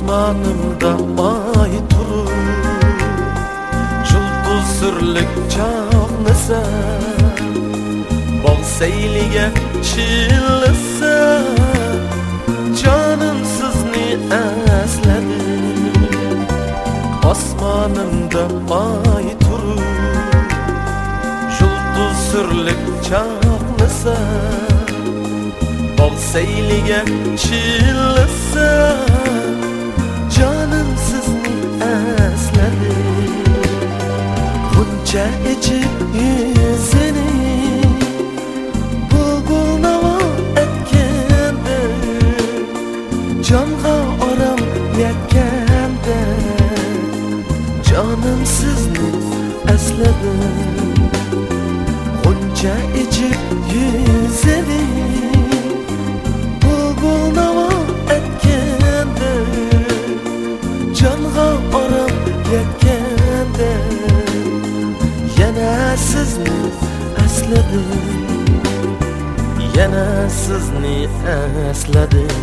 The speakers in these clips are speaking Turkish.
Osmanımda ay turur Жұлдыз сүрлік чағнысы Бол сейліге чилысы Canım sizni əslədim Osmanımda ay turur Жұлдыз surlik chaqnasa bog' sayliga chillasa jonim sizni esladim buncha ichib yuzini bulbul navo etganda jonga orom yetganda jonim sizni esladim buncha ichib yuzini bulbul navo etganda jonga orom yetganda yana sizni esladim yana sizni esladim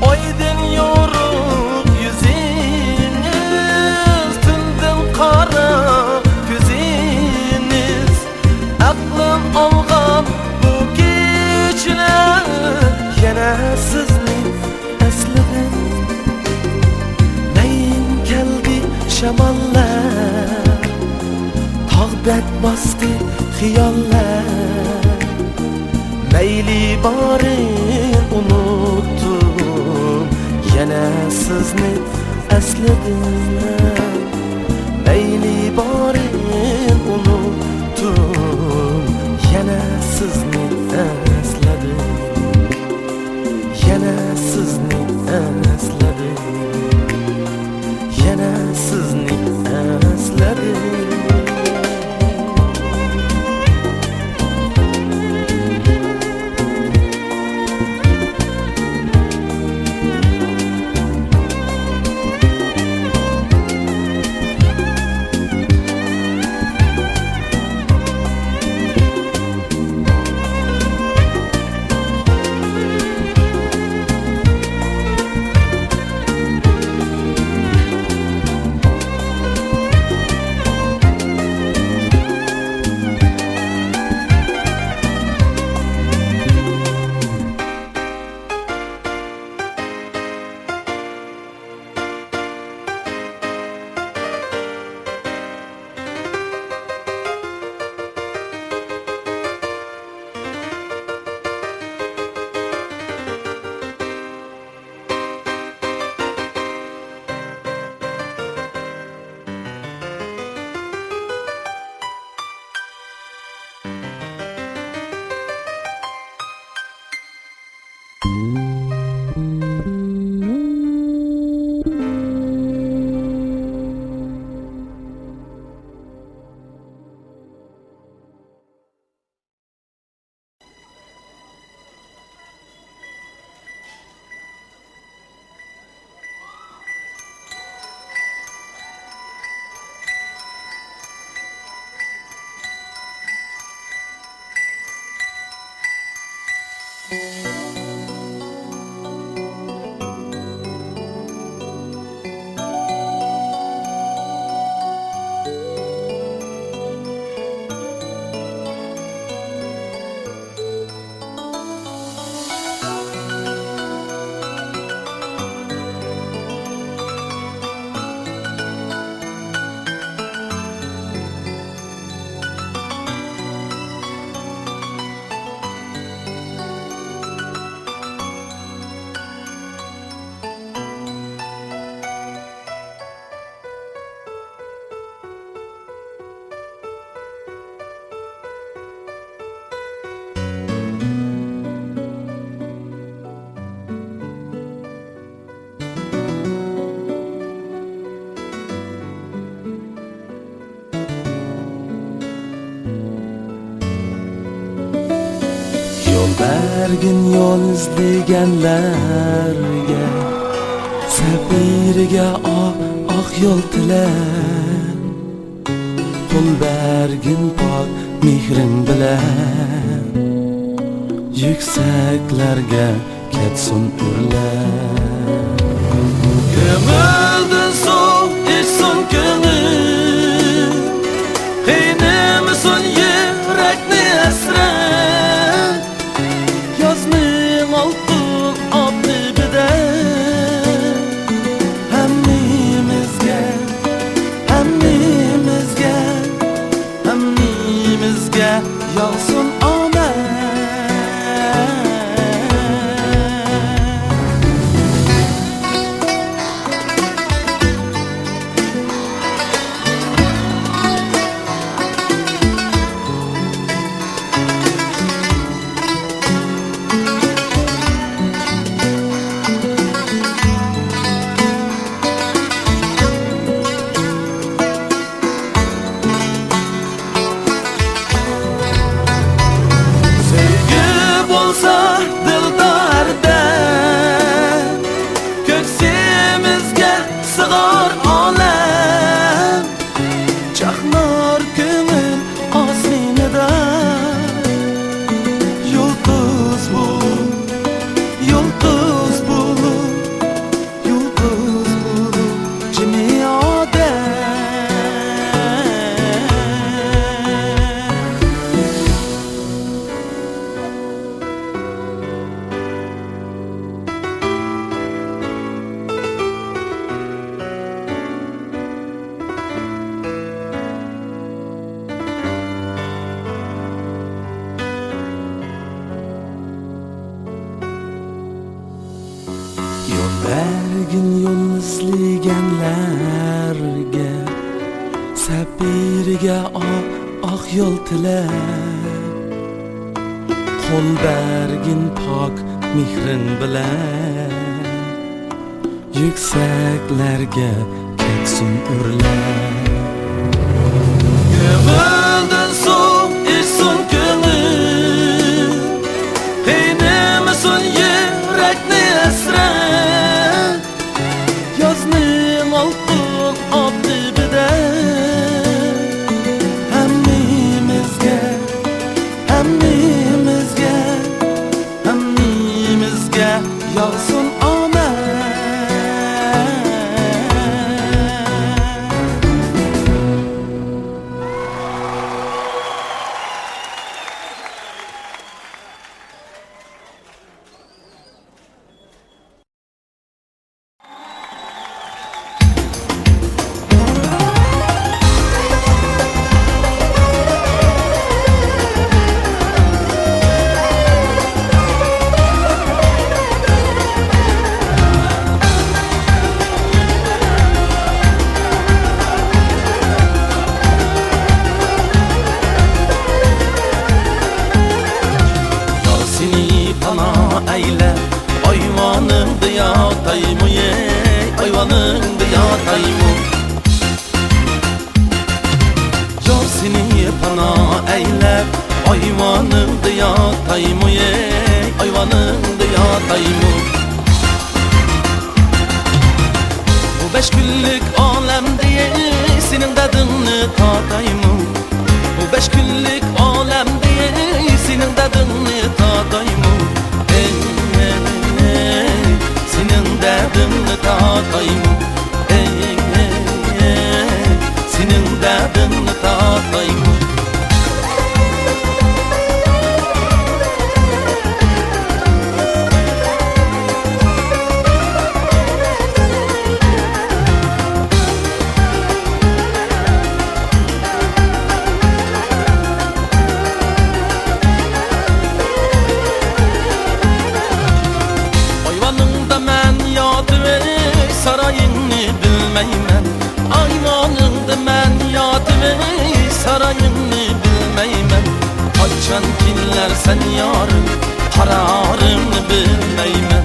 Oydin yorug yüziniz tündün qara ko'ziniz aqlim olgan bu kechlar yana sizni esladim nayin keldi shamollar tog'dek bosdi xiyollar mayli boring unutdim yana sizni esladim mayli boring unutdim yana sizni esladim yana sizni esladim yana sizni esladim bergin yol izlaganlarga sabirga ak yol tilen Qul bergin pok mehrin bilen Yükseklerge ketsun ürler Gömüldün soğuk içsun gönül Kıynımısın yürekni esret Yazmın altın adlı beden Hemmimizge, hemmimizge, hemmimizge Yağsın Yol bergin yol izleyenlerge Sabirge ak yol tiler Qol bergin pok mehrin bilen Yükseklerge ketsun ürler Gömüldün soğuk içsun gönül Kıynımısın yürekni esret Yazmın altın adlı beden Hemmimizge, hemmimizge, hemmimizge Yağsın Ayvanımdı yatayım ye, ayvanımdı yatayım Yar seni pana eylep, ayvanımdı yatayım ye, ayvanımdı yatayım Bu 5 günlük alem diye senin dadını tatayım Bu 5 günlük alem diye senin dadını tatayım Senin derdini tatayım Senin derdini tatayım Sarayını bilmeymen Ayvanında men yatıve Sarayını bilmeymen Kaçan kinler sen yarım Kararını bilmeymen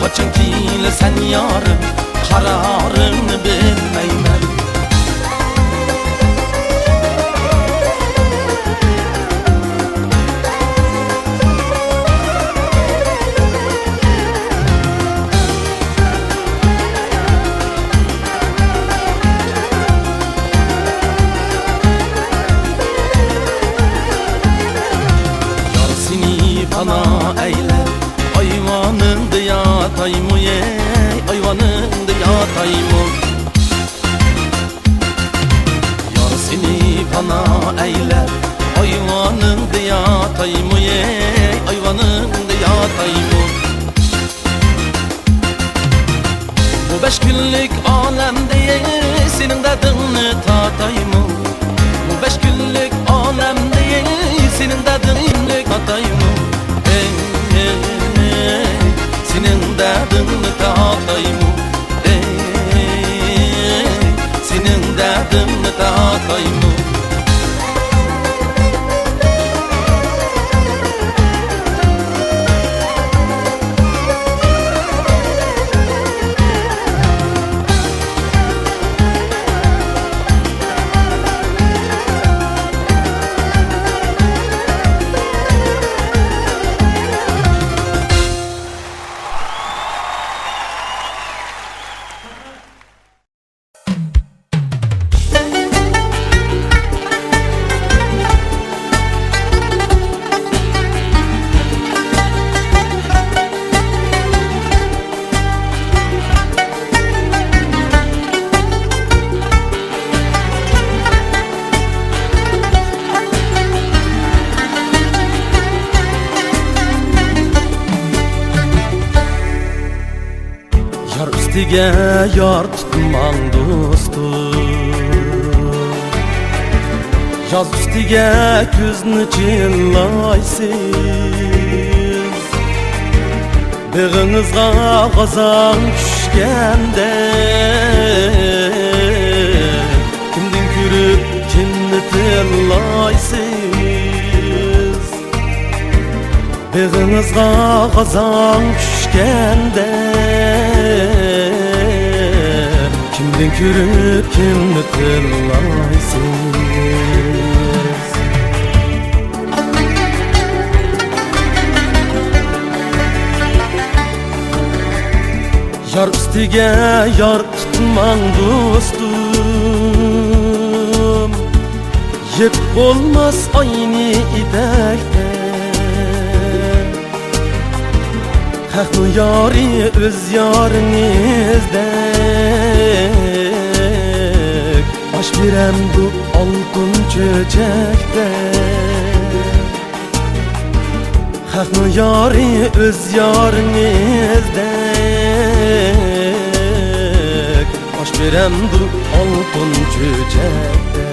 Kaçan kinler sen yarım Kararını bilmeymen yatayım ey ayvanında yatayım. Yar seni bana eyler ayvanında yatayım ey ayvanında yatayım. Bu 5 günlük alemde senin derdini tatayım. Bu 5 günlük alemde senin derdini tatayım. Ey, ey, ey, senin derdini tatayım. Ey, senin derdini tatayım. Yar üstüge yar tutmam dostum. Yaz üstüge küzni çillaysiz. Bağınızga gazan düşkende kimdin kürüp kimni tillaysiz. Bağınızga gazan düşkende kimdin kürüp kimni tillaysiz. Yar üstüge yar tutman dostum. Yek olmaz aynı ipekte. Haklı yari öz yarinizde. Baş birem bu altın çöçekte. Haklı yari öz yarinizde. Baş birem bu altın çöçekte.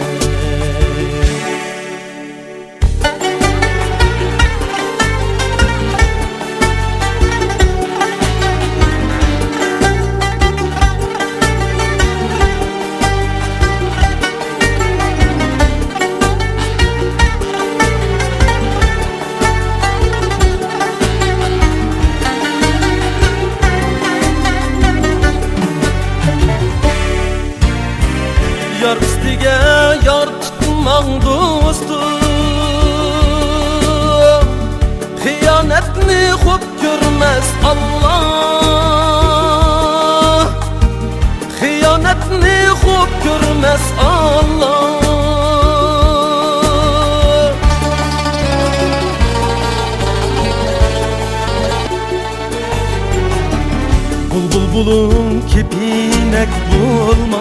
Yar üstüge yar tutmam dostum. Hıyanetni hop görmez Allah. Hıyanetni hop görmez Allah. Bul bulun kepinek bulma.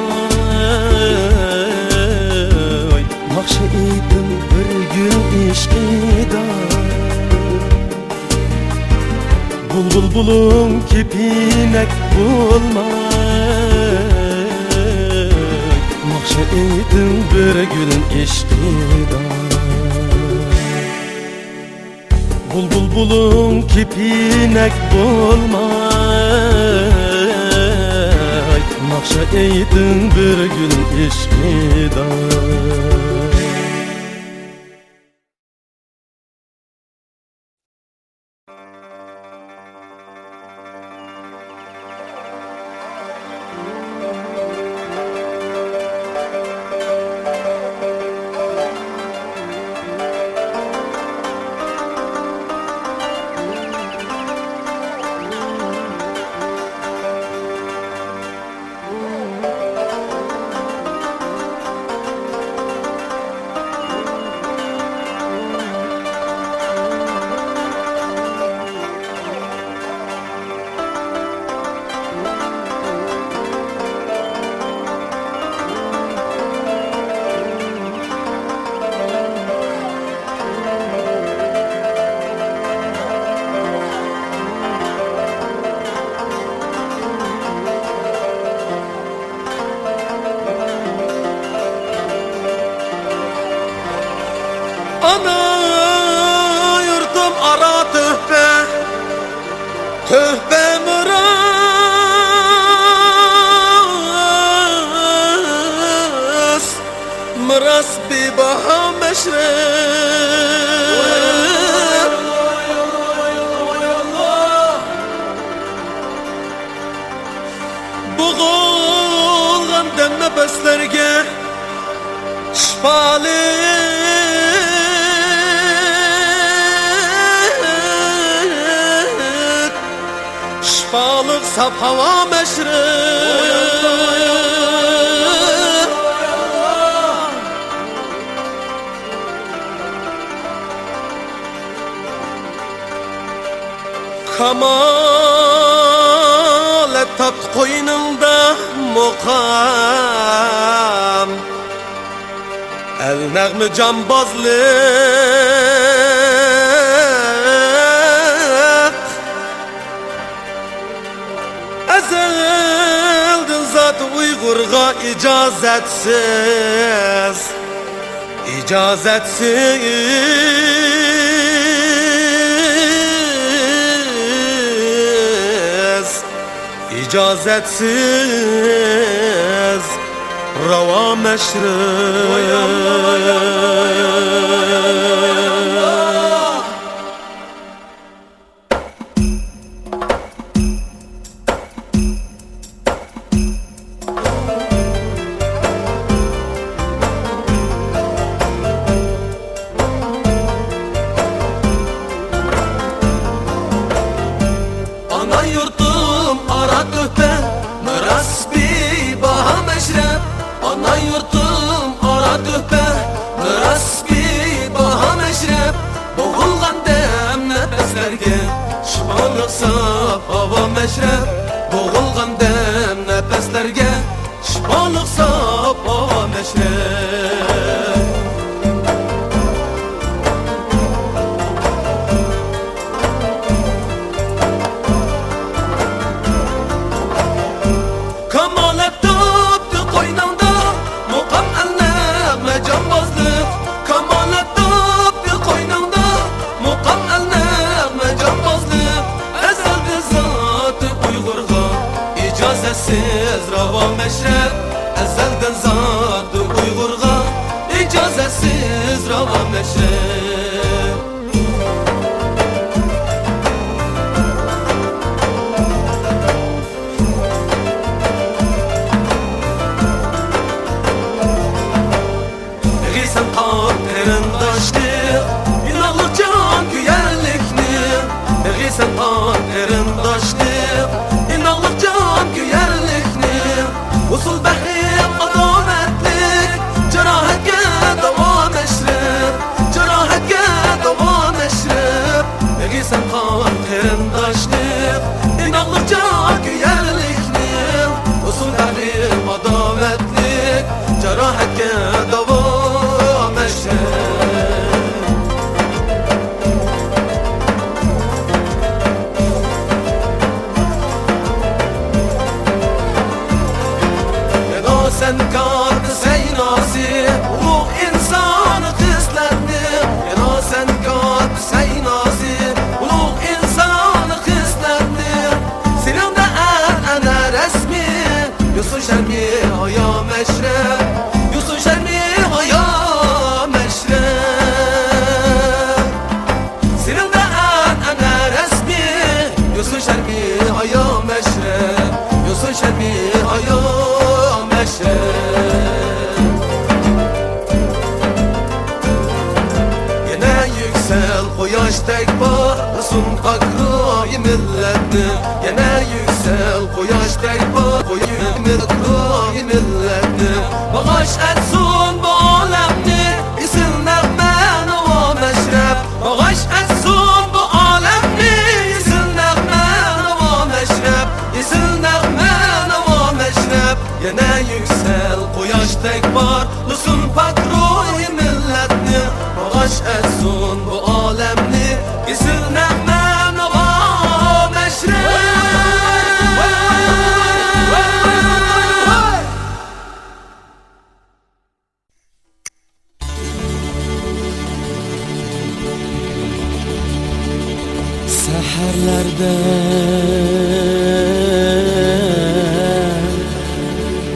Nakşı idim bir gün işkida. Bulun kepinek bulma. Nakşı idim bir gün işkida. Bulun kepinek bulma. Nakşı idim bir gün işkida. meşrep Boğulğandan nefeslerge şifalık saf hava meşrep Kamalet tat koynunda mukam El nəğmi cambazlık Ezeldin zat Uygur'a icazetsiz İcazetsiz Rava meşrep Ana yurtum ara töhbe Miras bir baha meşrep Ana yurtum ara töhbe Miras bir baha meşrep Boğulgan dem nefeslerge Şifalık saf hava meşrep Boğulgan dem nefeslerge Şifalık saf hava meşrep İcazetsiz rava meşrep Ezelden zat-ı Uygur'a İcazetsiz rava meşrep Giysen kan erindaşlık İnanlık can güyerlikni Giysen kan erindaşlık İnanlık can güyerlikni Usul behim adametlik Cerahetke dava meşrep Cerahetke dava meşrep Giysen kan erindaşlık İnanlık can güyerlikni Usul behim adametlik Cerahetke dava meşrep Sen kaldı seynası Ulu insanı kısletti Yena sen kaldı seynası Ulu insanı kısletti Sinemde ana resmi Yusuf Şermi haya meşrep Yusuf Şermi haya meşrep Sinemde ana resmi Yusuf Şermi haya meşrep Yusuf Şermi haya Yine yüksel koyaş tek bağırsın kakrayı milletni Yine yüksel koyaş tek bağırsın kakrayı milletni Bağış etsin bu alemni isil nəğmen hava meşrep Bağış etsin bu alemni isil nəğmen hava meşrep İsil nəğmen hava meşrep Yine yüksel koyaş tek varlısın pakroy milletni Bağış etsin bu alemni isil nəğmen hava meşrep Seherlerde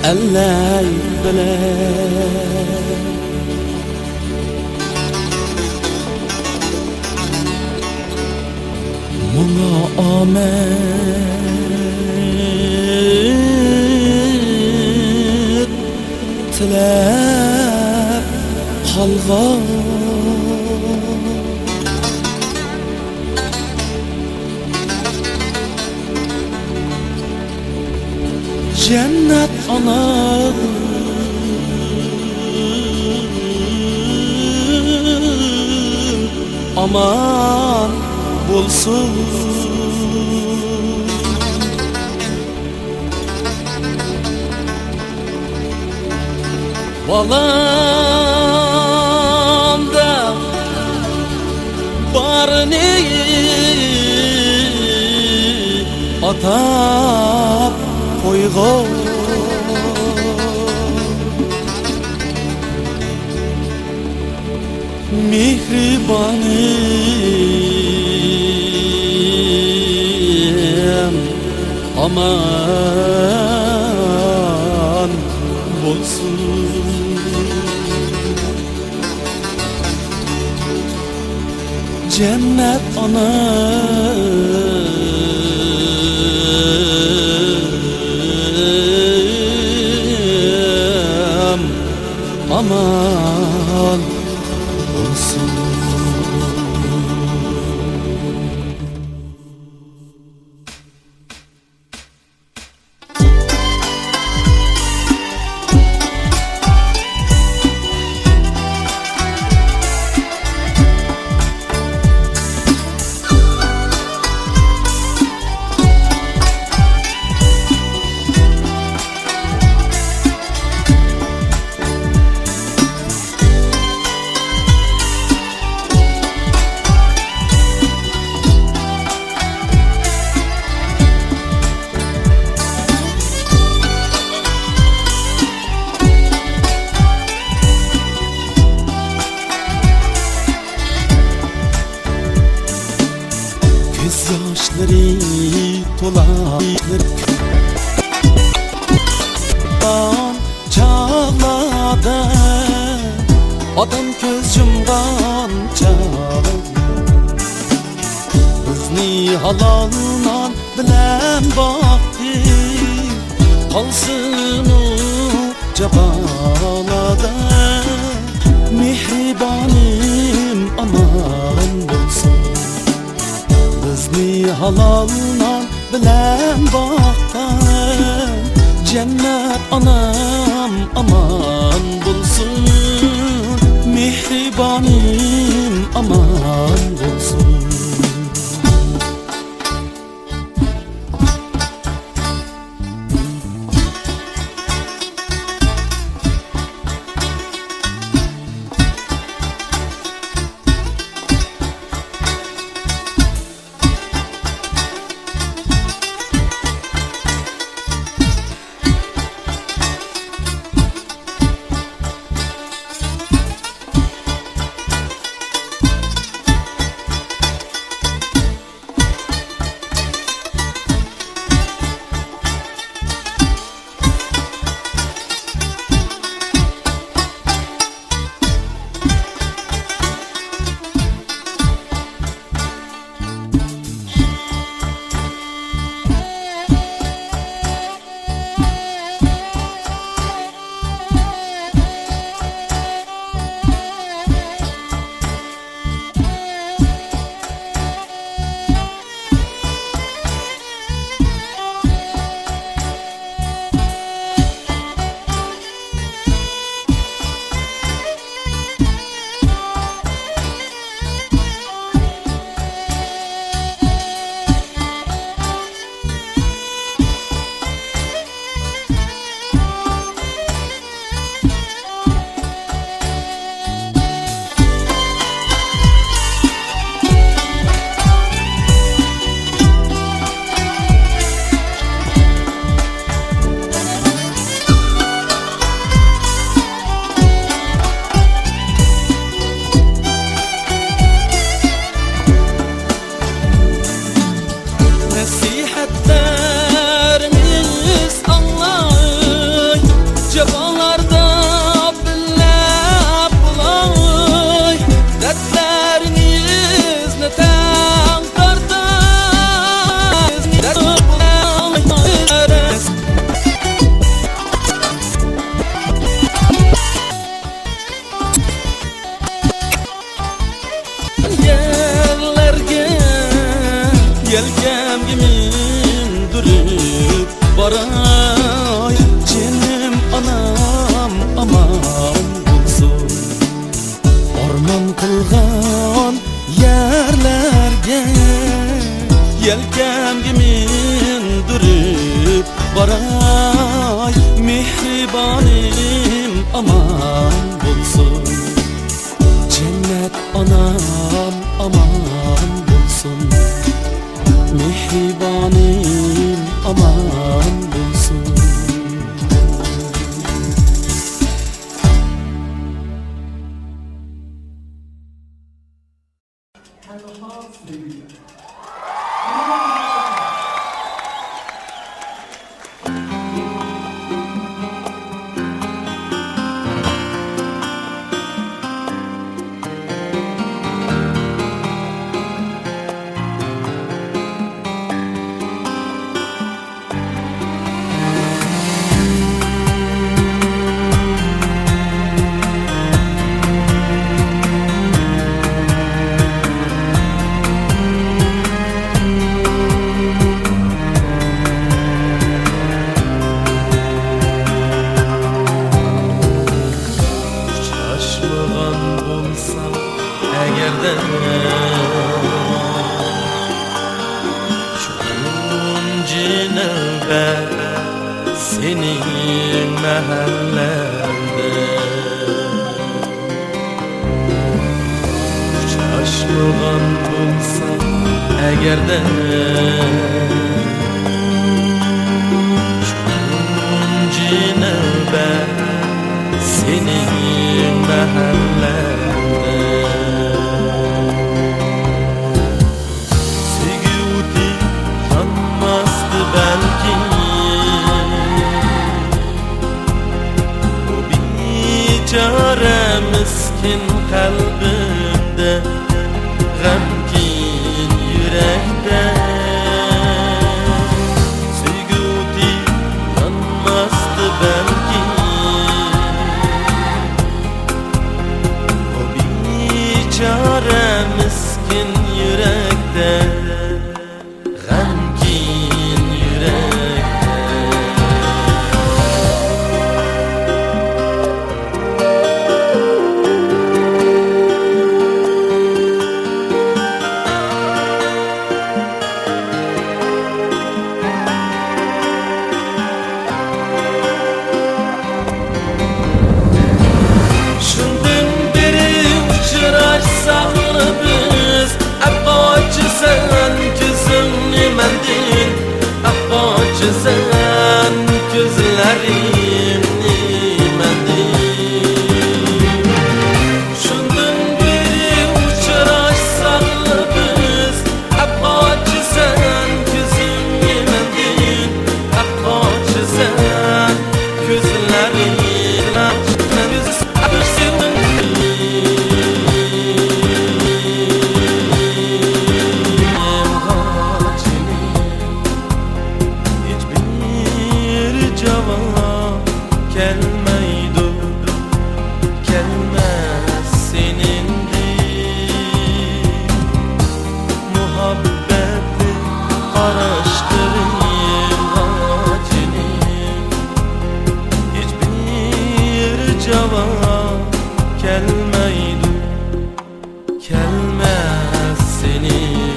eller bile omet tilep kalgan. Cennet ana aman bulsun. Balam da barını atap koyğan. Mihribanım aman bulsun. Cennet anam aman bulsun. Göz yaşları tolanır çağladı. Adam göz yumgan çağladı. Özni halalından bilen baktı. Kalsın o cebaladı. Mihribanım aman bulsun. Bizni halalından bilen baktan. Cennet anam aman bulsun. Mihribanım aman bulsun. baray Canım anam aman bulsun Orman kılgan yerlerge Yelkemge mindirip baray Mihribanim aman bulsun Cennet anam aman bulsun Mihribanim aman bulsun Senin mahallende Şaşmıgan bulsam eğerde Şununcu növbet senin mahallende Sevgi yanmazdı belki Çare miskin kalbimde Gamkin yürekte Sevgi yanmazdı belki O biçare miskin yürekte Gamkin yürekte Sen gözlerimni mendil Şundan beri uçraşsak biz Abbacı sen gözümni mendil Abbacı sen gözlerimni Gelmeydu, gelmez seninle Muhabbeti araştırayım hacini Hiçbir cevap gelmeydu, gelmez seninle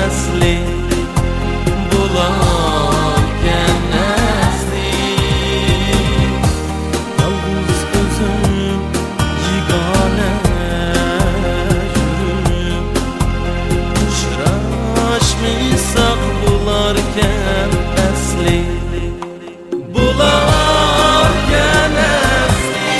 Asli Barışmışsak bularken əsli, bularken əsli.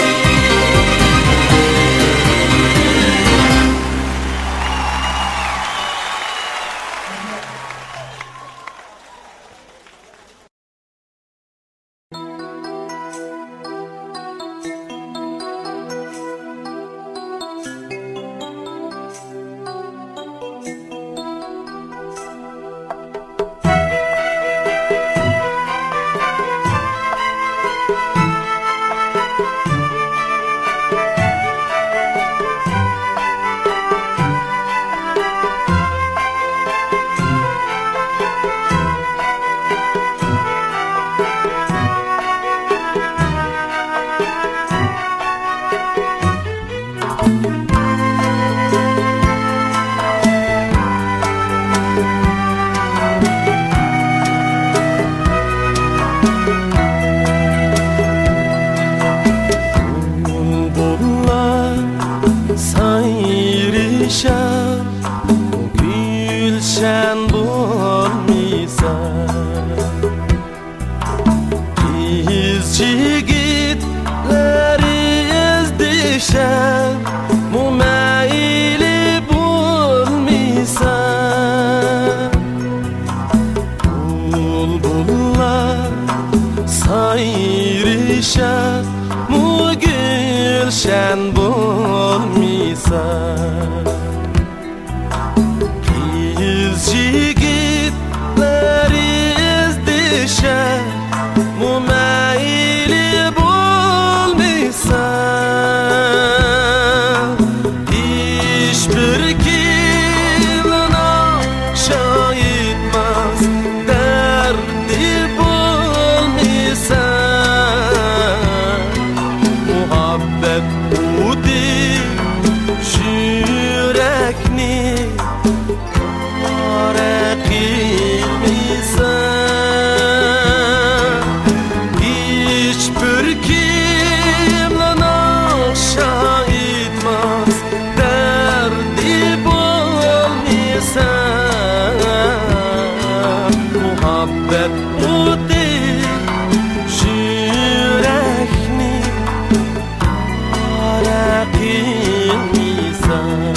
Bulbullar sayrışar, gülşen bulmuşsan. Biz yiğitleriz düşer, bu meyli bulmuşsan. Bulbullar sayrışar, bu gülşen bulmuşsan. Biz yiğitleriz düşer, bu meyli bulmuşsan. Hiçbir kimle şahitmez derdi bulmuşsan. Muhabbet udir yürekni kara kılmışsan. Hiçbir kimle şahitmez derdi bulmuşsan. Muhabbet udir yürekni kara kılmışsan.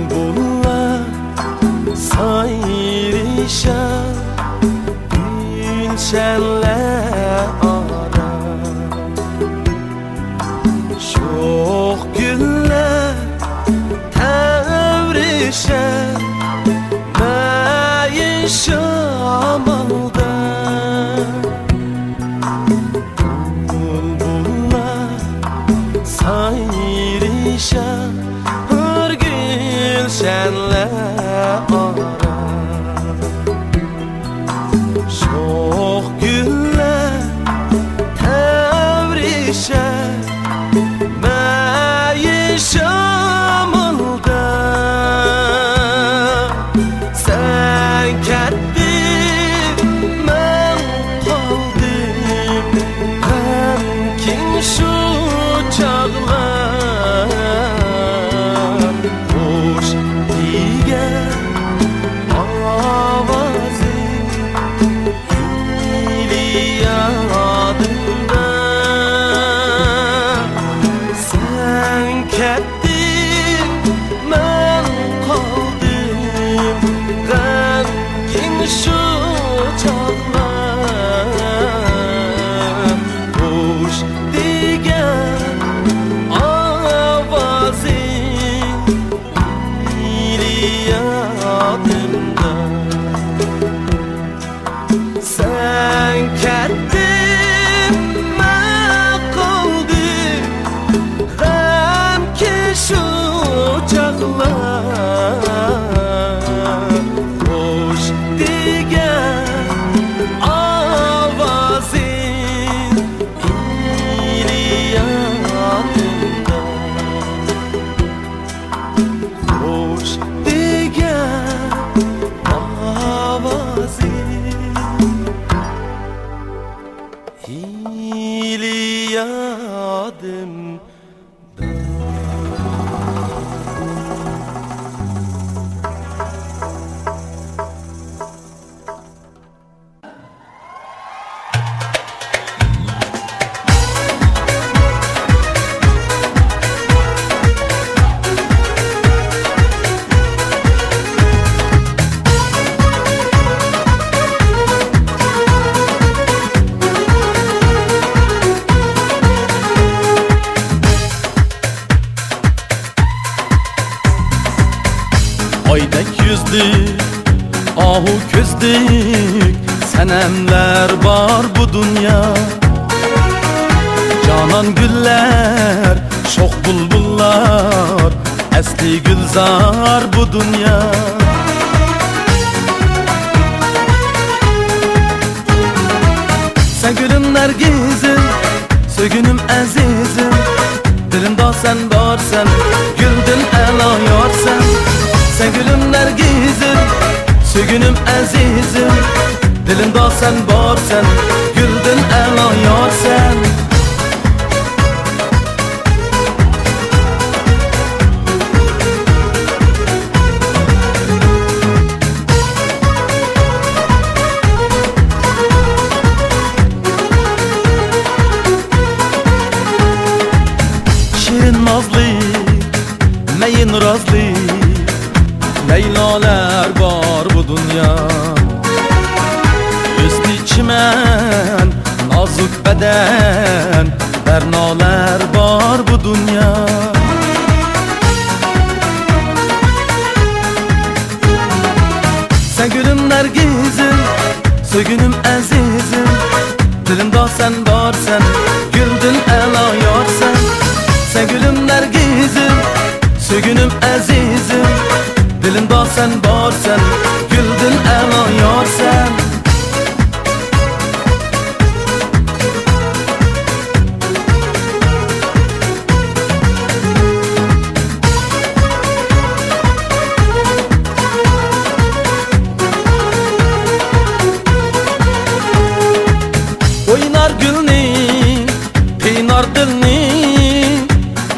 Bulbullar sayrışar, gülşenler ara. Çok güller tevrişer, beyin şamalda. Bulbullar sayrışar, her gülşenler ara. Çok güller tevrişer, beyin şamalda. Sen kettin yadım. Aydek yüzlük, ahu közlük senemler var bu dünya. Canan güller, şox bulbullar, esli gülzar bu dünya. Sen gülüm nergizim, sögünüm azizim, dilimda sen varsan, güldün ela yarsan. Sen gülüm nergizim, sögünüm azizim, dilimda sen varsan, güldün ela yarsan. Şirin nazlı, meyin razlı, Leylalar var bu dünya. Üstü çimen, nazuk beden, bernalar var bu dünya. Sen gülüm nergizim, sögünüm azizim, dilimda sen varsan, güldün ela yarsan. Sen gülüm nergizim, sögünüm azizim, dilimda sen varsan, güldün ela yarsan. Oynar gülni, peynar dilni,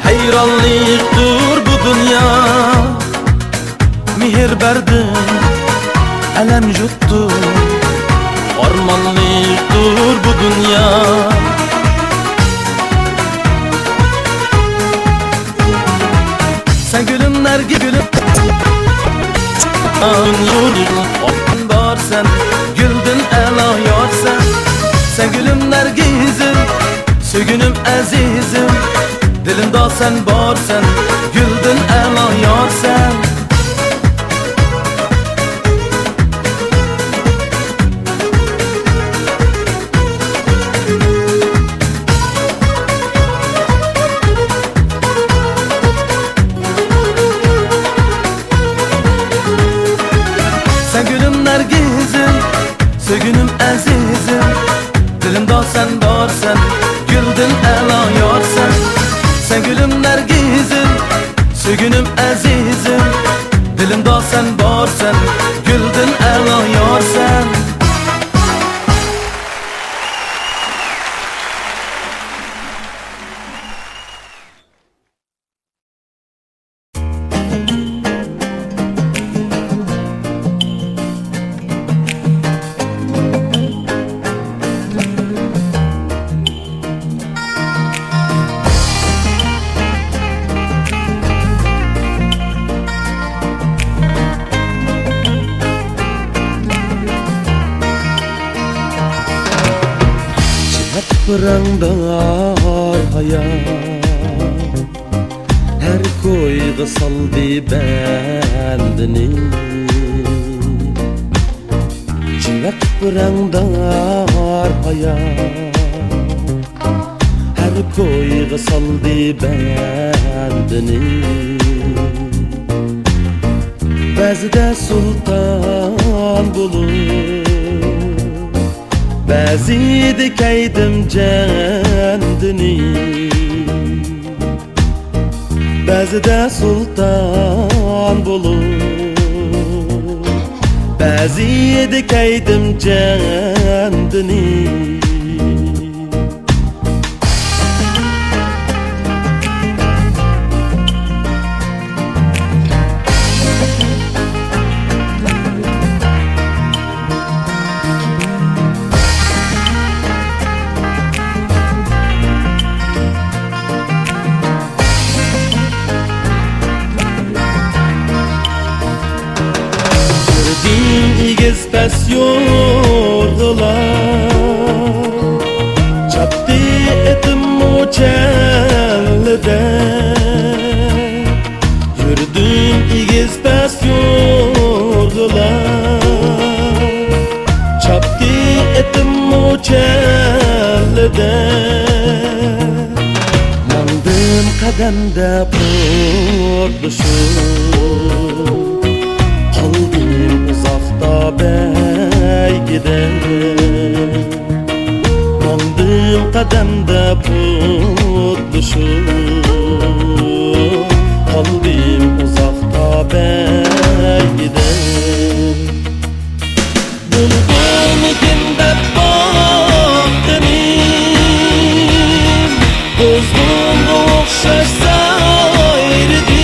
hayranlıktır bu dünya. Mihir berdin, elem yuttu, armanlıktır bu dünya. Sen gülüm nergi gülüm, an varsan, güldün ela yarsan. Sen gülüm nergizim, sögünüm azizim, dilimda sen varsan, güldün ela yarsan. Sen gülüm nergizim, sögünüm azizim, dilimda sen varsan, güldün ela yarsan. Sen gülüm nergizim, sögünüm azizim, dilimda sen varsan, güldün ela yarsan. Pırangdar hayat, her koyga saldı bendini. Civet pırangdar hayat, her koyga saldı bendini. Bazıda sultan bulur, bazıda kaydım kendini. Bazıda sultan bulur, bazıda kaydım kendini. yordular Çaptı etim uçellide Yürüdüm igiz pes yordular Çaptı etim uçellide Mandım kademde purduşum Kaldım uzakta beygide Mandım kademde purduşum Kaldım uzakta beygide Buldum ikinde baktım Bozgun okşar sayrıdı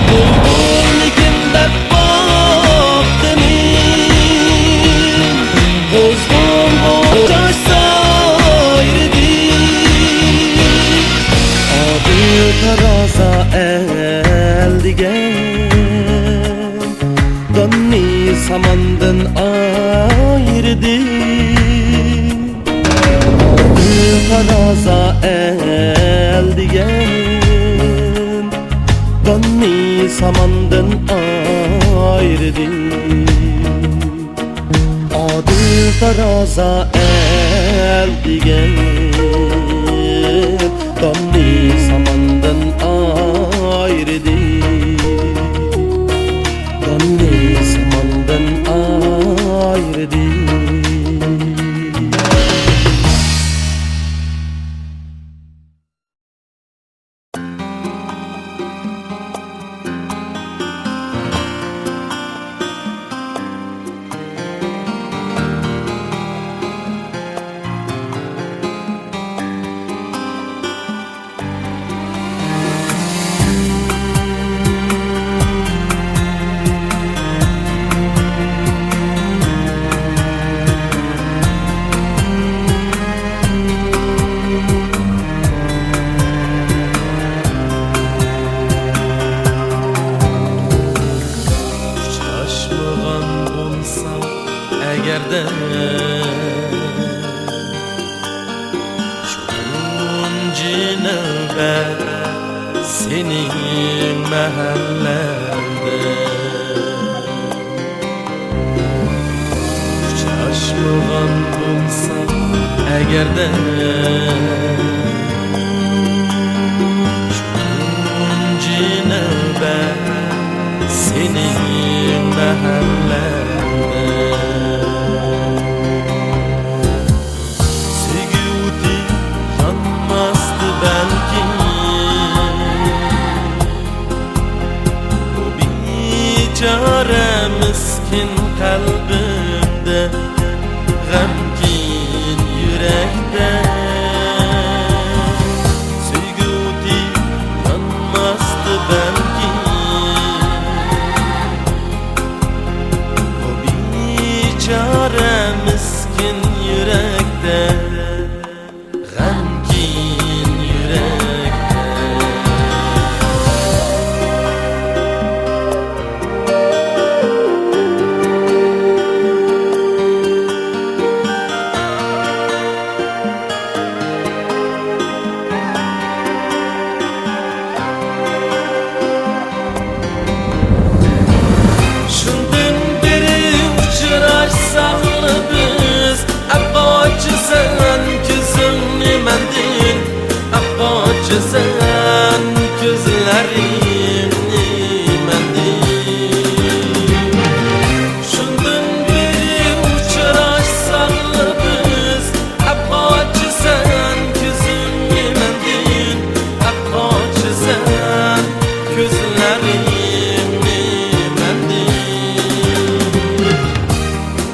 Buldum ikinde baktım Bozgun okşar sayrıdı Adı taraza eldigen Dönni samandan ayrıdı Taraza eldigen Dönni samandan ayrıdı Adı taraza eldigen Dönni samandan ayrıdı Dönni samandan ayrıdı Egerde şunci növbet senin mahallende Şaşmağan bulsam egerde şunci növbet senin mahallende Çare miskin kalbimde G'amgin yürekte Sevgudi yanmasdı belki O biçare miskin yürekte G'amgin yürekte Sen gözlerimni mendil Şundan beri uçraşsak biz Apaçı sen gözümni mendil Apaçı sen gözlerimni mendil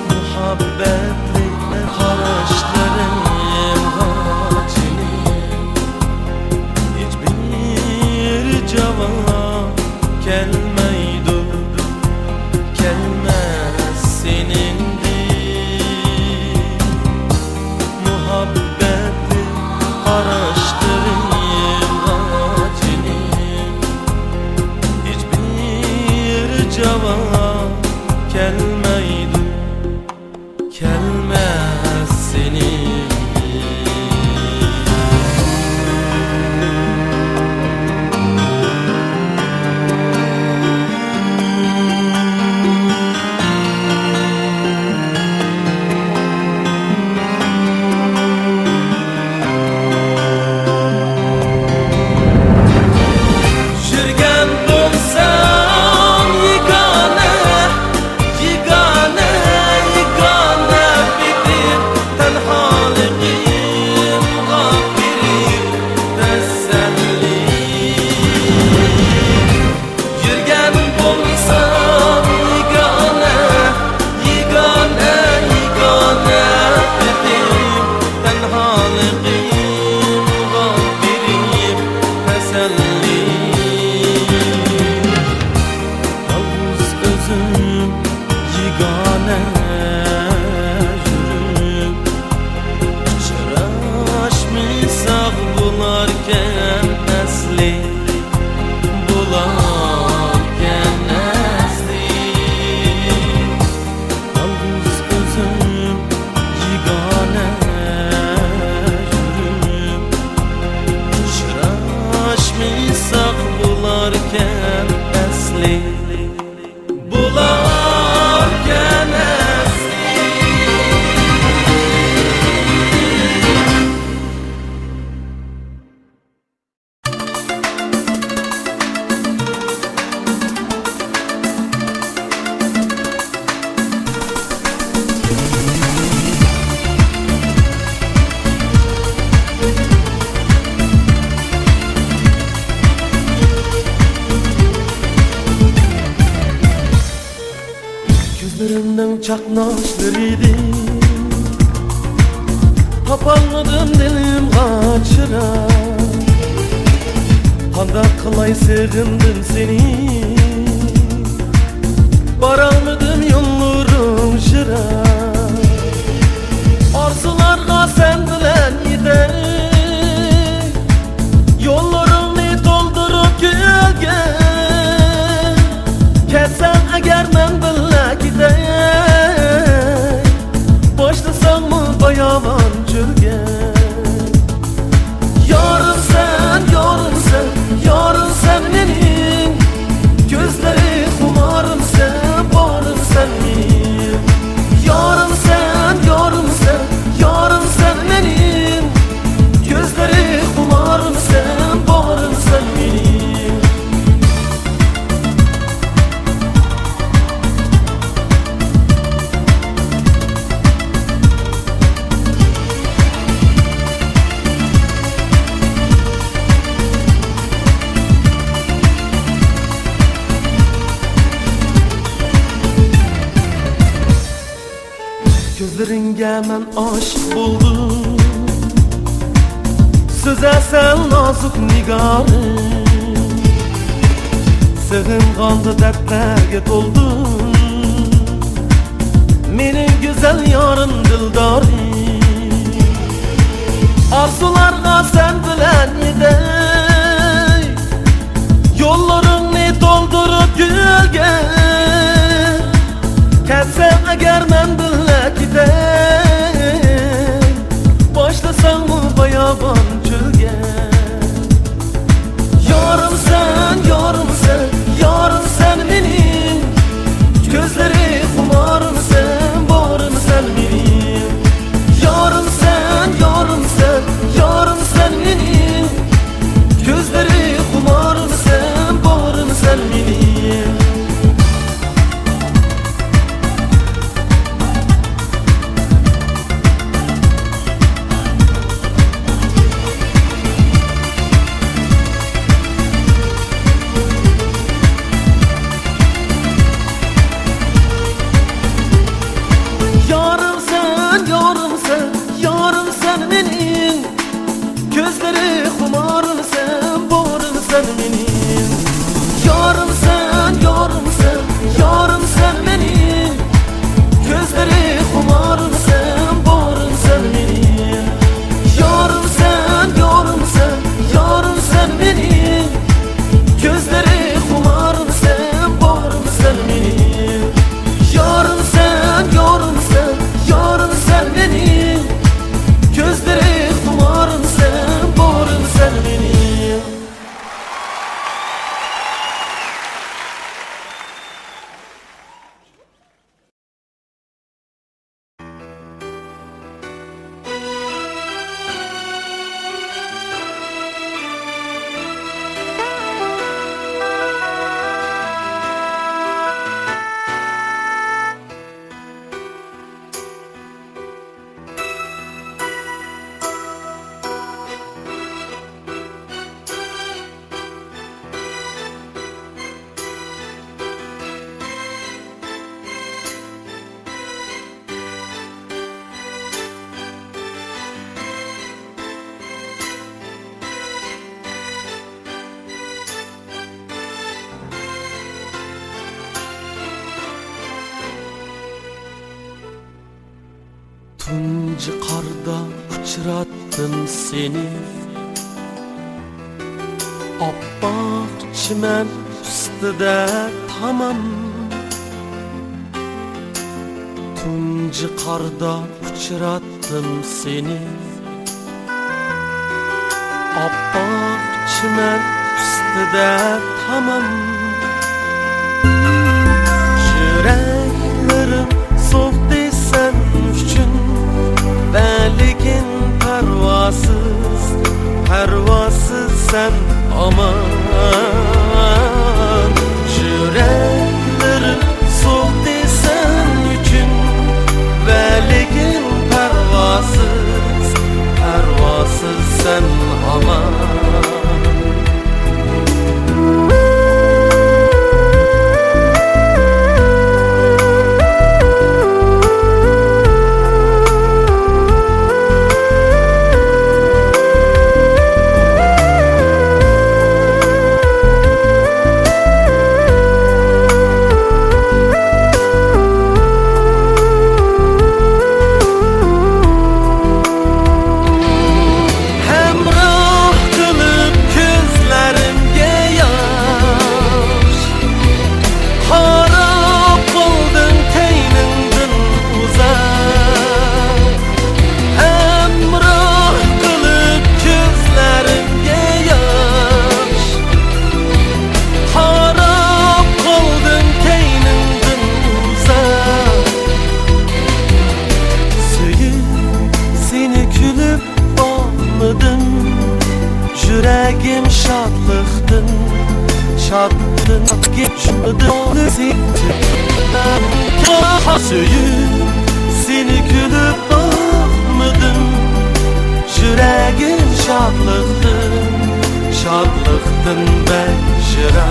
Muhabbetli karışlarım seni. Жүрген болсам yegane, yegane, yegane bitir tenhaligim g'affirim teselli. Yürgen bolsam yegane, yegane, yegane bitir tenhaligim g'affirim teselli. Yalnız özüm yegane yürüp Çıraşmışsak bularken esli, bularken esli. Yalnız özüm yegane yürüp Çıraşmışsak bularken esli, bularken esli. Gözlerimden çaknaşlarıydı, tapalmadım dilim kaçıra. Handa kılay sevindim seni, baralmadım yollarım şıra. Arzularga sen bilen gider, yollarımı doldurup gölge. Kesen eğer men bile gider, başlasam mı bayavan cürge. Yarın sen, yarın sen, yarın sen benim. Gözleri kumarım sen, barım sen benim. Yarın sen, yarın sen, yarın sen benim. Gözleri kumarım sen, barım sen benim. Gözleringe men aşık buldum, söze sen nazik nigarım. Sığın kaldı dertlerge toldum, menin güzel yarın dildarım. Arzularga sen bilen gider, yollarını doldurup gölge. Ketsem eğer men bile gider, başlasam mı bayavan cürge. Yarım sen, yarım sen, yarım sen benim. Gözleri kumarım sen, barım sen benim. Yarım sen, yarım sen, yarım sen benim. Gözleri kumarım sen, barım sen benim. Gözleri kumarım sen, barım sen benim. Yarım sen, yarım sen, yarım sen benim. Gözleri kumarım sen, barım sen benim. Yarım sen, yarım sen, yarım sen benim. Gözleri kumarım sen, barım sen benim. Yarım sen, yarım sen, yarım sen benim. Tuncu karda uçrattım seni, Abbaq çimen üstüde tamam. Tuncu karda uçrattım seni, Abbaq çimen üstüde tamam. Yüreklerim soğuk desen üçün, Beligin pervasız, pervasız sen aman. Yüreklerim soğuk desen üçün, Beligin pervasız, pervasız sen aman. Yüreğim şadlıqdın, şadlığın geçmedi Söyüm seni gülüp bakmadım. Yüreğim şadlıqdın, şadlıqdın becera.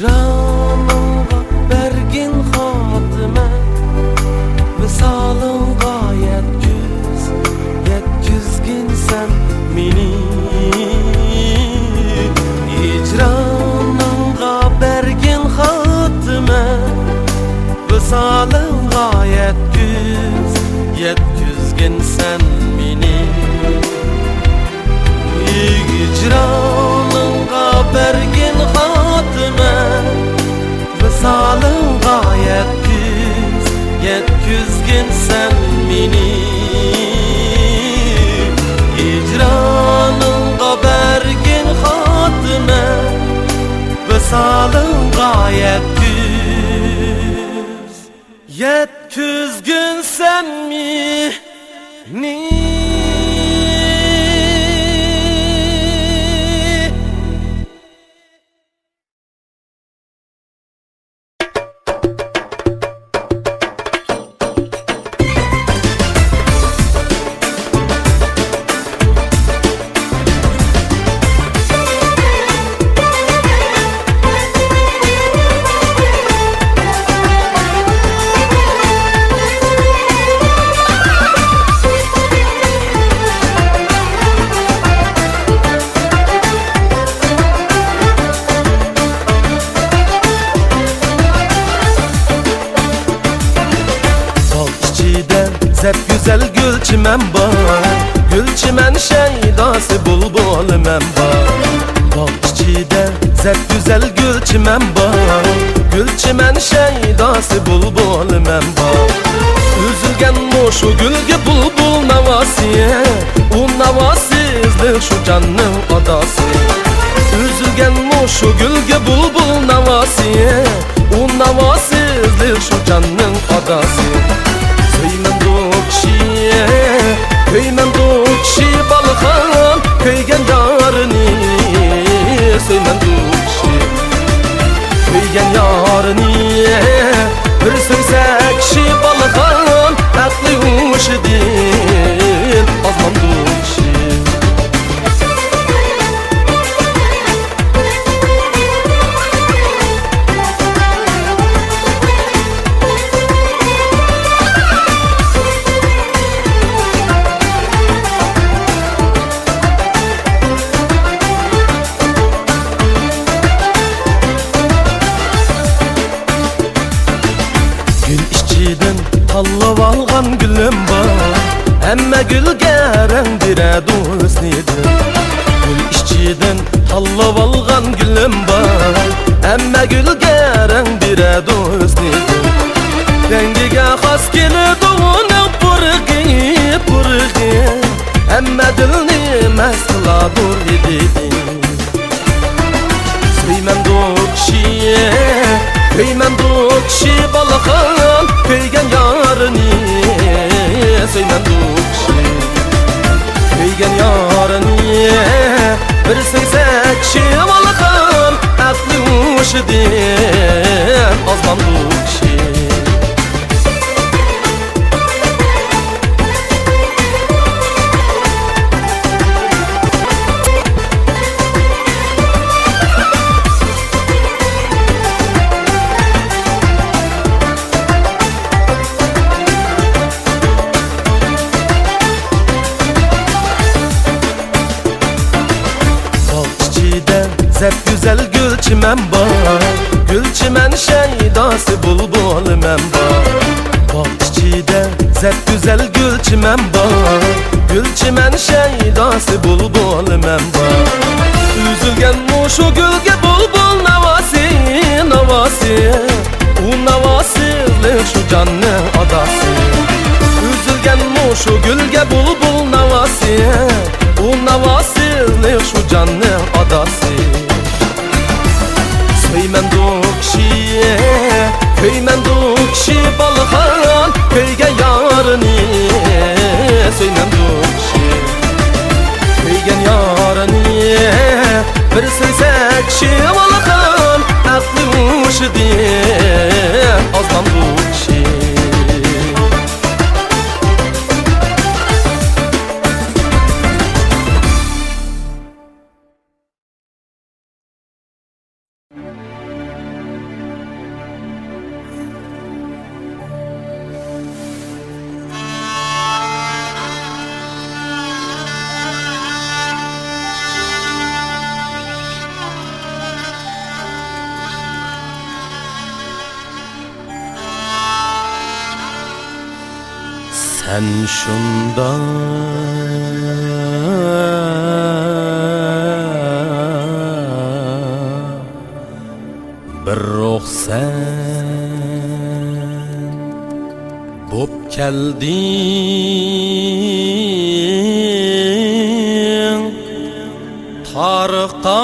Hicranınga bergin hatime, Visalın gayet güz, yetküzgin sen meni. Hicranınga bergin hatime, Visalın gayet güz, yetküzgin sen meni. Hicranınga bergin hatime, Visalın gayet güz, yetküzgin sen meni. Hicranınga bergin hatime, Visalın gayet güz, yetküzgin sen meni. Hep güzel gülçimen var, gülçimen şeydası bulbul. mən var. Bağ içində zəb gözəl gülçimən var. Gülçimən şeydası bulbul mən var. Üzülgən moşu gülge bulbul navasiye. O navasizlik şu canın adası. Üzülgən moşu gülge bulbul navasiye. O navasizlik şu canın adası. Söymən dokşiye, köymən dokşi balıqan, köygen yarını. Söymən dokşi, köygen yarını. Bir söysək şi balıqan, ətli uşu din, azman dokşi. Tallab alğan gülüm var. Əmmə gülgə rəngdirə dostnidir. Gül işçidən tallab alğan gülüm var. Əmmə gülgə rəngdirə dostnidir. Rəngigə xas gelib onu pırgı, pırgı. Əmmə dilni məst qıladır idi. Söymən dokşiyə, köymən dokşi balıqan, köygen yarını. Söymən dokşi, köygen yarını. Bir söysək şi balıqan, ətli uşu din, azman dokşi. Zəb güzel gülçimən var. Gülçimən şeydası bulbul mən var. Bağ içində zəb güzel gülçimən var. Gülçimən şeydası bulbul mən var. Üzülgən moşu gülge bulbul navasi, navasi. O navasizlik şu canın adası. Üzülgən moşu gülge bulbul navasi. O navasizlik şu canın adası. Söymən dokşiye, köymən dokşi balıqan, köyge yarını. Söymən dokşi, köygen yarını. Bir söysək şi balıqan, ətli uşu din, azman dokşi. Sen şunda bir ruhsen bop geldin tarıkta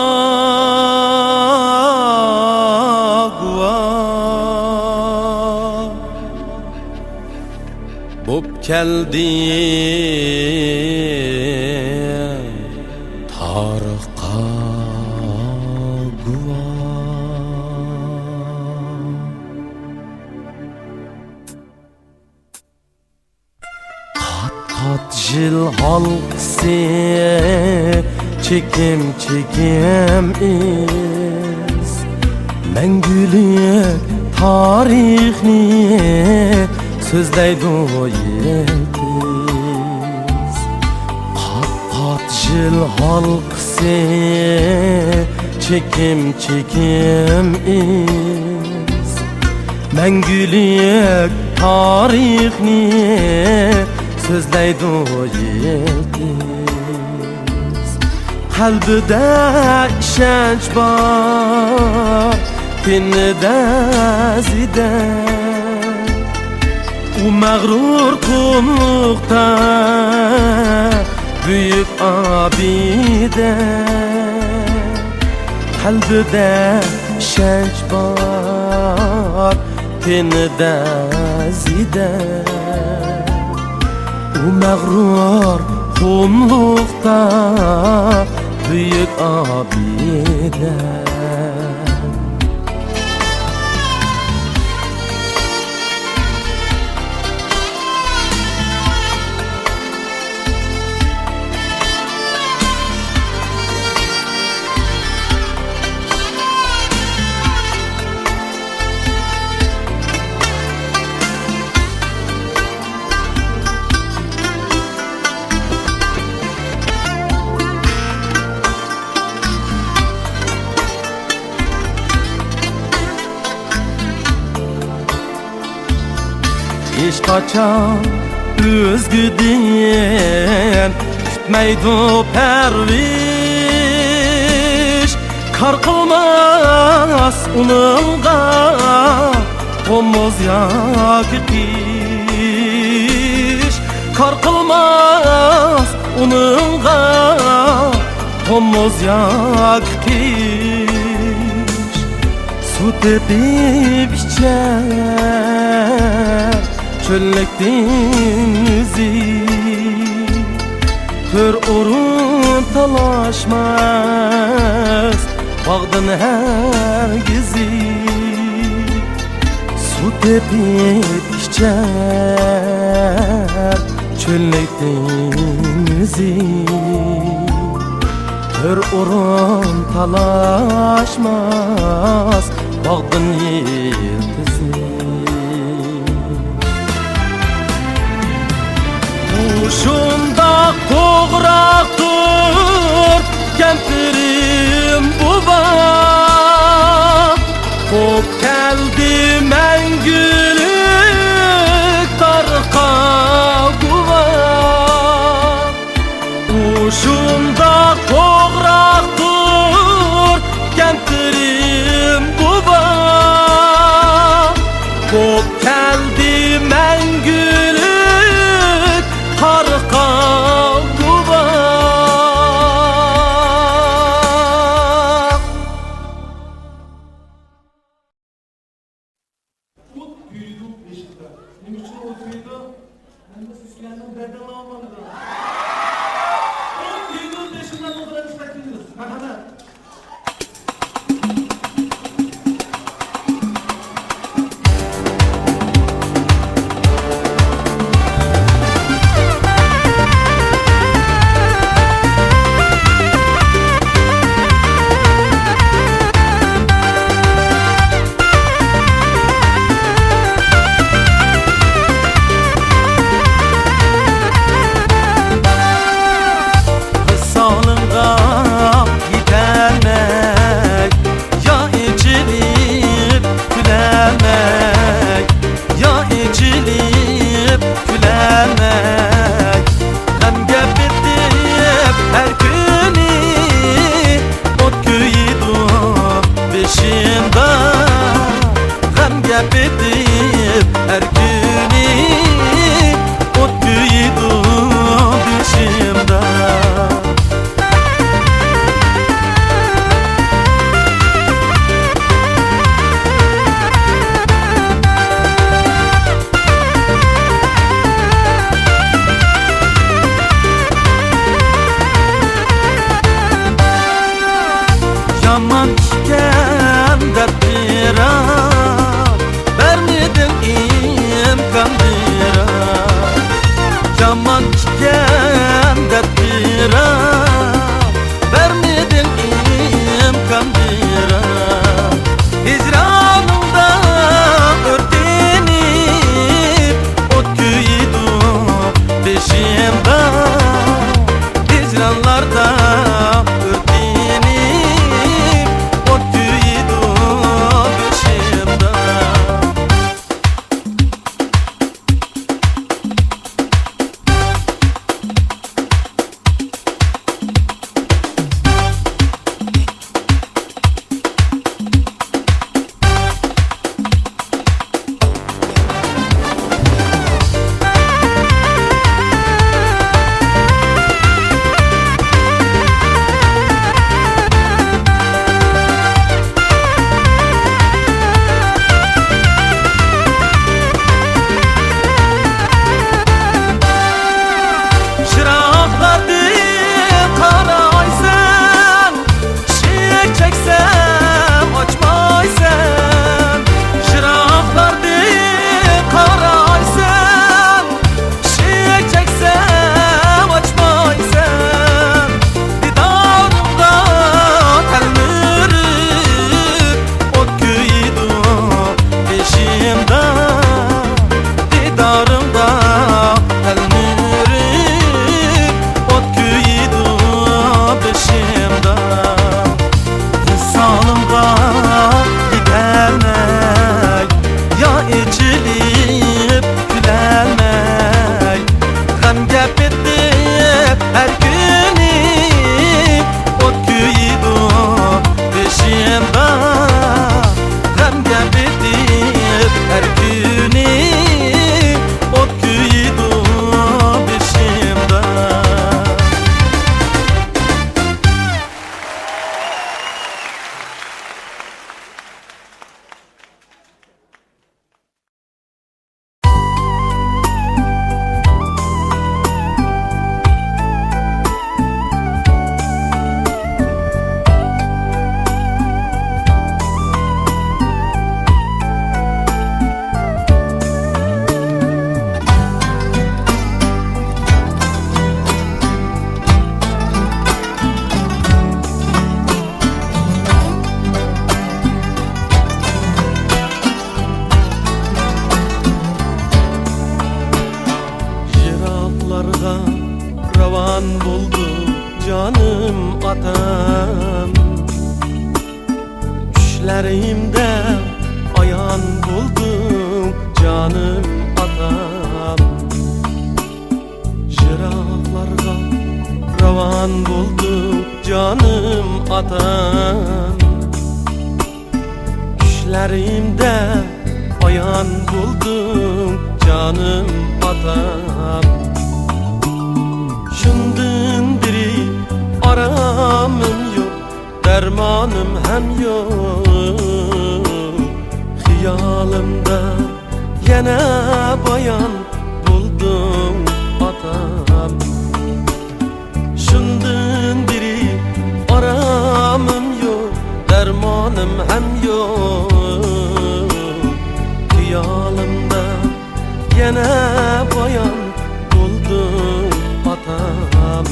geldin tarıkta kat kat jil halqsi çekim çekim iz Мәңгүлек tarixni sözleydi o yeltiz Qat-qat jil halqsi çekim çekim iz Мәңгүлек tarixni sözleydi o yeltiz Kalbide işenç var, tenide zide. O mağrur kumlukta büyük abide. Kalbide işenç var, tenide zide. O mağrur kumlukta büyük abide. Hiç kaçan üzgüden tutmaydı perviş. Kar kılmaz onunla omuz yakı kış. Kar kılmaz onunla omuz yakı kış. Su tepip içer çöllek denizi, kör orun talaşmaz bağdan hergizi. Su tepip içer çöllek denizi, kör orun talaşmaz bağdan yeltizi. Uşunda toğraktır kempirim buba. Kop geldi mengülük tarka guva. Uşunda toğraktır kempirim buba. Kop geldi mengülük harika guba. Ot büyüdü peşinde. Benim için ot büyüdü. Ben de süslendim, beden almadım. Ot büyüdü peşinden oturan istektiniz. Merhaba. Düşlerimde ayan buldum canım atam. Jıraqlarga ravan buldum canım atam. Düşlerimde ayan buldum canım atam. Şundan biri aramım yok, dermanım hem yok. Xiyalımda yine bayan buldum atam. Şundan biri aramım yok, dermanım hem yok. Xiyalımda yine bayan buldum atam.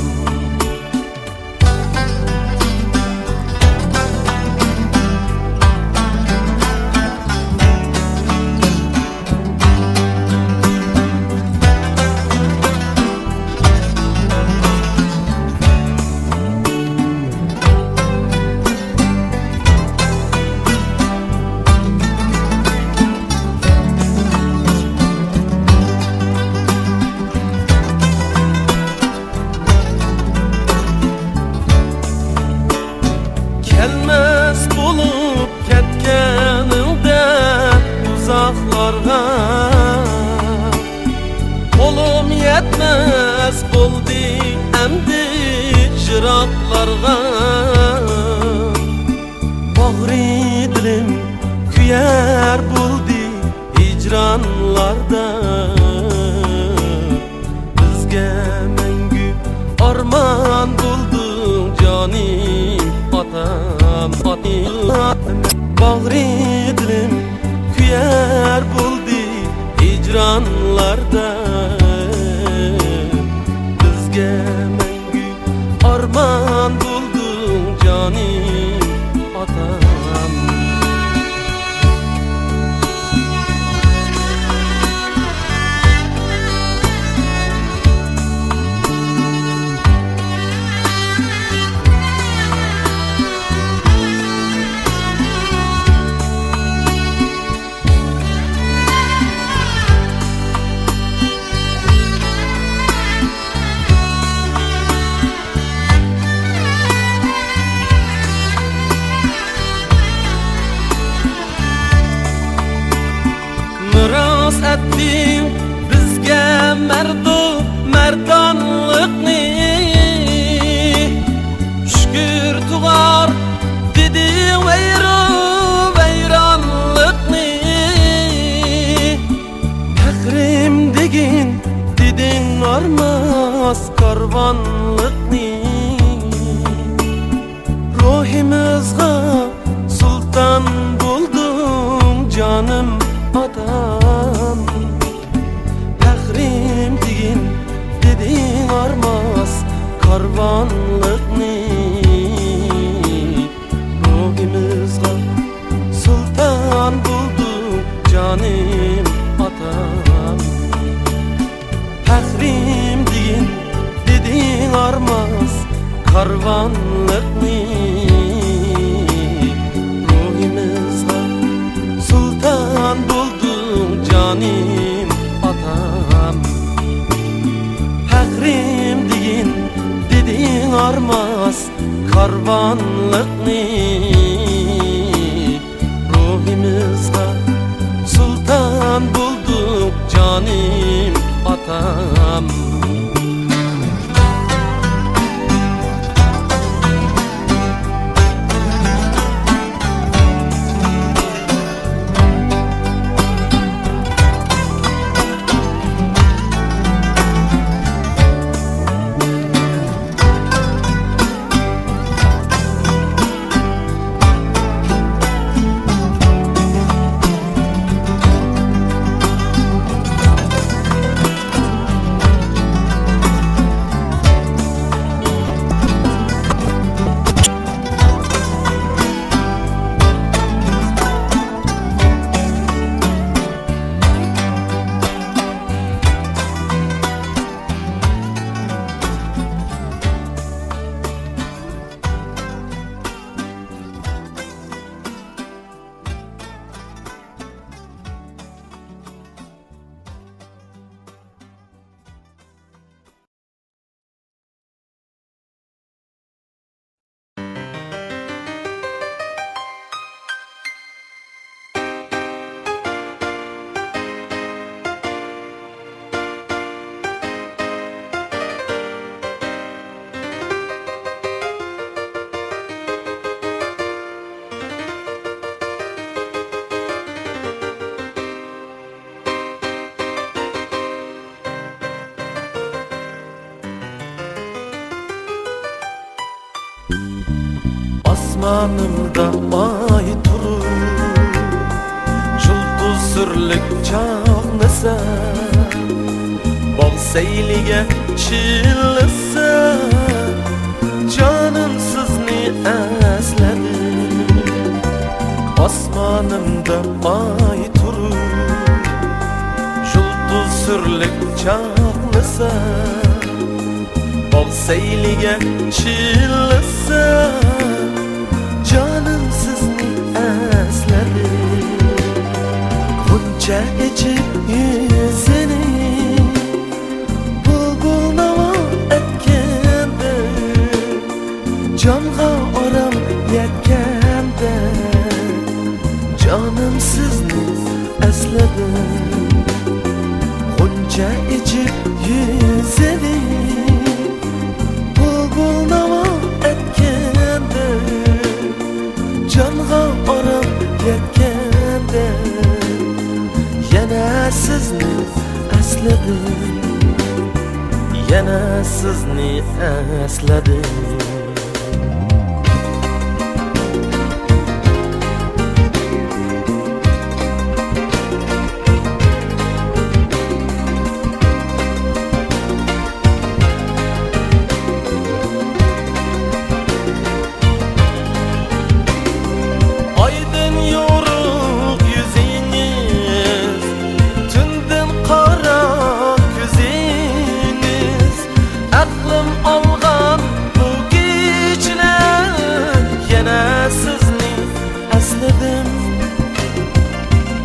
Gelmez bulup ketkeninde uzaklarga, kolum yetmez buldu emdi jıraqlarga. Bağrı dilim küyer buldu hicranlarda. Bizge mengü arman buldun canim atam, atam. Bağrı dilim küyer buldu hicranlarda. Bizge mengü arman buldun canim atam. Miras ettin bizge merdu merdanlıkni. Şükür tuğar dedi veyranlıkni. Tekrim degin dedin armaz karvanlıkni. Ruhimizga sultan buldum canım adam. Tehrim digin dedin armaz karvanlıkni. Ruhimizga sultan buldum canım atam. Tehrim digin dedin armaz karvanlıkni. Ruhimizga sultan buldum canim atam. Fakrim deyin dedin armaz karvanlıkni. Ruhimizga sultan bulduk canim atam. Osmanımda ay turur, Julduz sürlük çağnasa, Bol seylige çillasa, Canım sizni esledim. Osmanımda ay turur, Julduz sürlük çağnasa, Bol seylige çillasa, Canım sizni esledim. Bunca içip yüzini bulbul nava etkende, Canğa oram yetkende, Canım sizni esledim. Bunca içip yüzini bulbul nava etkende, Canğa oram yetkende, Yana sizni esledim, Yana sizni esledim. Aydın yoruk yüzünüz, tündün kara gözünüz, aklım algan bu geceler, yana sizni esledim.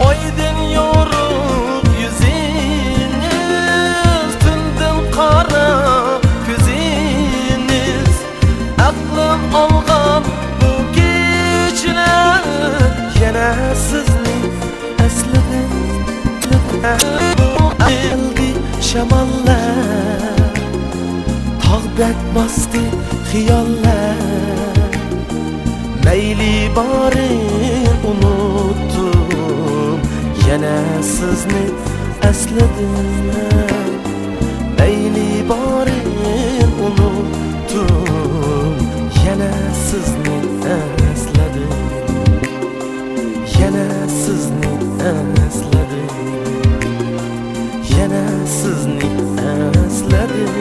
Aydın yoruk yüzünüz, tündün kara gözünüz, aklım algan bu geceler, yana sizni esledim. Geldi şamallar, tağdek bastı xiyallar, Meyli bari unuttum, yana sizni esledim. Meyli bari unuttum, yana sizni esledim. Yana sizni esledim, Yana sizni esledim.